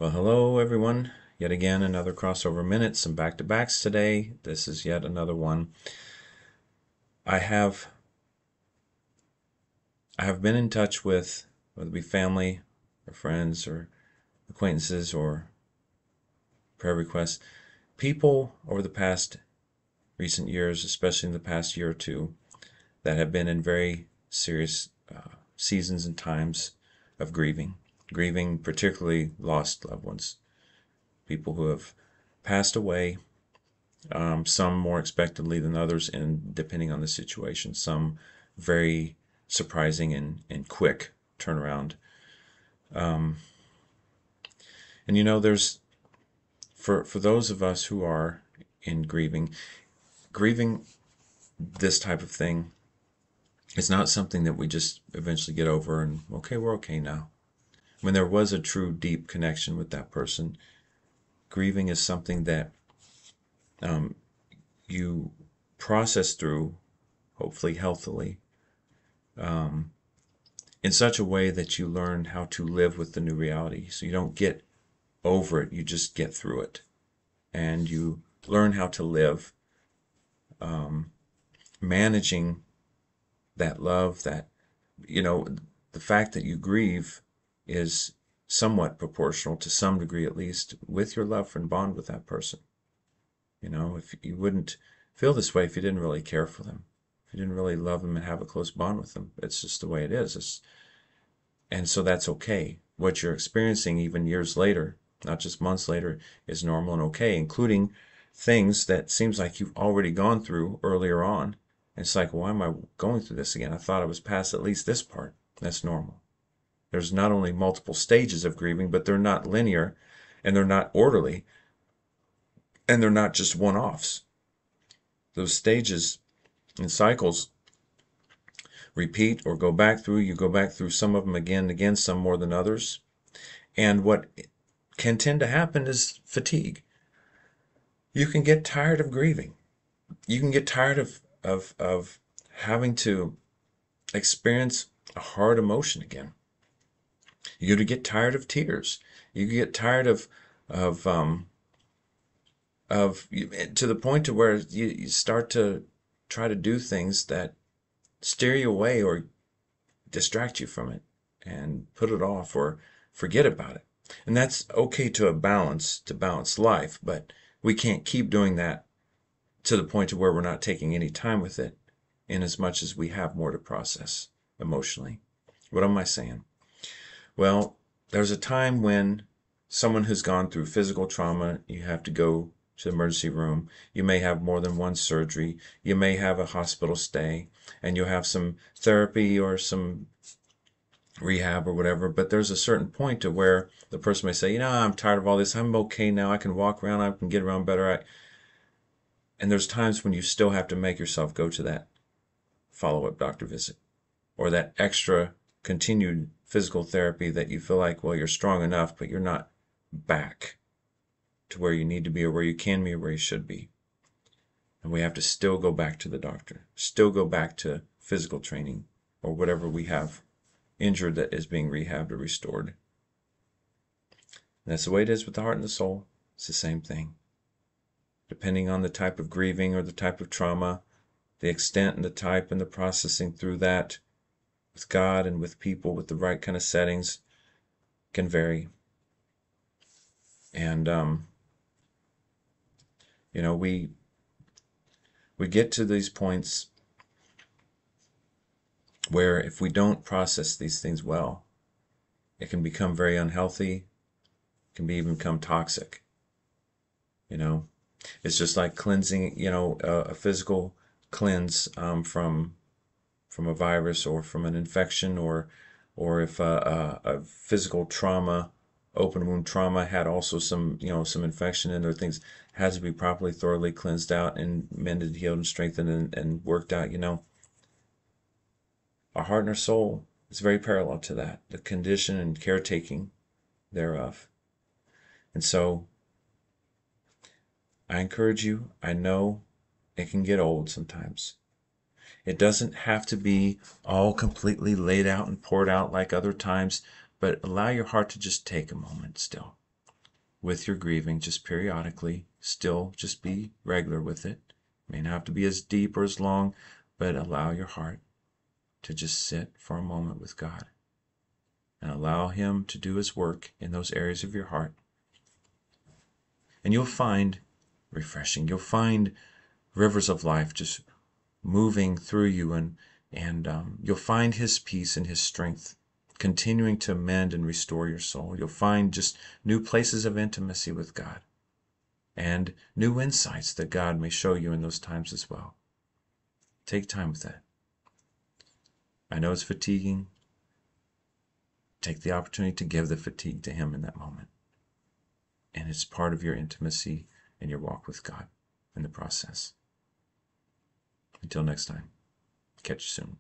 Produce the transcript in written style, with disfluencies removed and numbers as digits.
Well, hello everyone. Yet again, another crossover minute, some back-to-backs today. This is yet another one. I have been in touch with, whether it be family or friends or acquaintances or prayer requests, people over the past recent years, especially in the past year or two, that have been in very serious seasons and times of grieving particularly lost loved ones, people who have passed away. Some more expectedly than others, and depending on the situation, some very surprising and quick turnaround. And there's for those of us who are in grieving this type of thing is not something that we just eventually get over and okay, we're okay now. When there was a true deep connection with that person, grieving is something that you process through, hopefully healthily, in such a way that you learn how to live with the new reality. So you don't get over it, you just get through it. And you learn how to live, managing that love, the fact that you grieve is somewhat proportional, to some degree at least, with your love and bond with that person. If you wouldn't feel this way if you didn't really care for them, if you didn't really love them and have a close bond with them. It's just the way it is. And so that's okay. What you're experiencing even years later, not just months later, is normal and okay, including things that seems like you've already gone through earlier on. And it's like, why am I going through this again? I thought I was past at least this part. That's normal. There's not only multiple stages of grieving, but they're not linear, and they're not orderly, and they're not just one-offs. Those stages and cycles repeat or go back through. You go back through some of them again and again, some more than others. And what can tend to happen is fatigue. You can get tired of grieving. You can get tired of having to experience a hard emotion again. You get tired of tears. You get tired of to the point to where you start to try to do things that steer you away or distract you from it and put it off or forget about it. And that's okay to balance life, but we can't keep doing that to the point to where we're not taking any time with it, in as much as we have more to process emotionally. What am I saying? Well, there's a time when someone who's gone through physical trauma, you have to go to the emergency room. You may have more than one surgery. You may have a hospital stay, and you'll have some therapy or some rehab or whatever. But there's a certain point to where the person may say, I'm tired of all this. I'm okay now. I can walk around. I can get around better. And there's times when you still have to make yourself go to that follow-up doctor visit, or that extra continued physical therapy that you feel like, well, you're strong enough, but you're not back to where you need to be or where you can be or where you should be. And we have to still go back to the doctor, still go back to physical training or whatever we have injured that is being rehabbed or restored. And that's the way it is with the heart and the soul. It's the same thing. Depending on the type of grieving or the type of trauma, the extent and the type and the processing through that with God and with people with the right kind of settings can vary. And we get to these points where if we don't process these things well, it can become very unhealthy, it can even become toxic. It's just like cleansing, a physical cleanse from a virus or from an infection, or if a physical trauma, open wound trauma, had also some infection in there, things had to be properly, thoroughly cleansed out and mended, healed, and strengthened and worked out. Our heart and our soul is very parallel to that, the condition and caretaking thereof. And so I encourage you, I know it can get old sometimes. It doesn't have to be all completely laid out and poured out like other times, but allow your heart to just take a moment still. with your grieving, just periodically. Still, just be regular with it. May not have to be as deep or as long, but allow your heart to just sit for a moment with God and allow Him to do His work in those areas of your heart. And you'll find refreshing. You'll find rivers of life just moving through you, and you'll find His peace and His strength continuing to mend and restore your soul. You'll find just new places of intimacy with God and new insights that God may show you in those times as well. Take time with that. I know it's fatiguing. Take the opportunity to give the fatigue to Him in that moment. And it's part of your intimacy and your walk with God in the process. Until next time, catch you soon.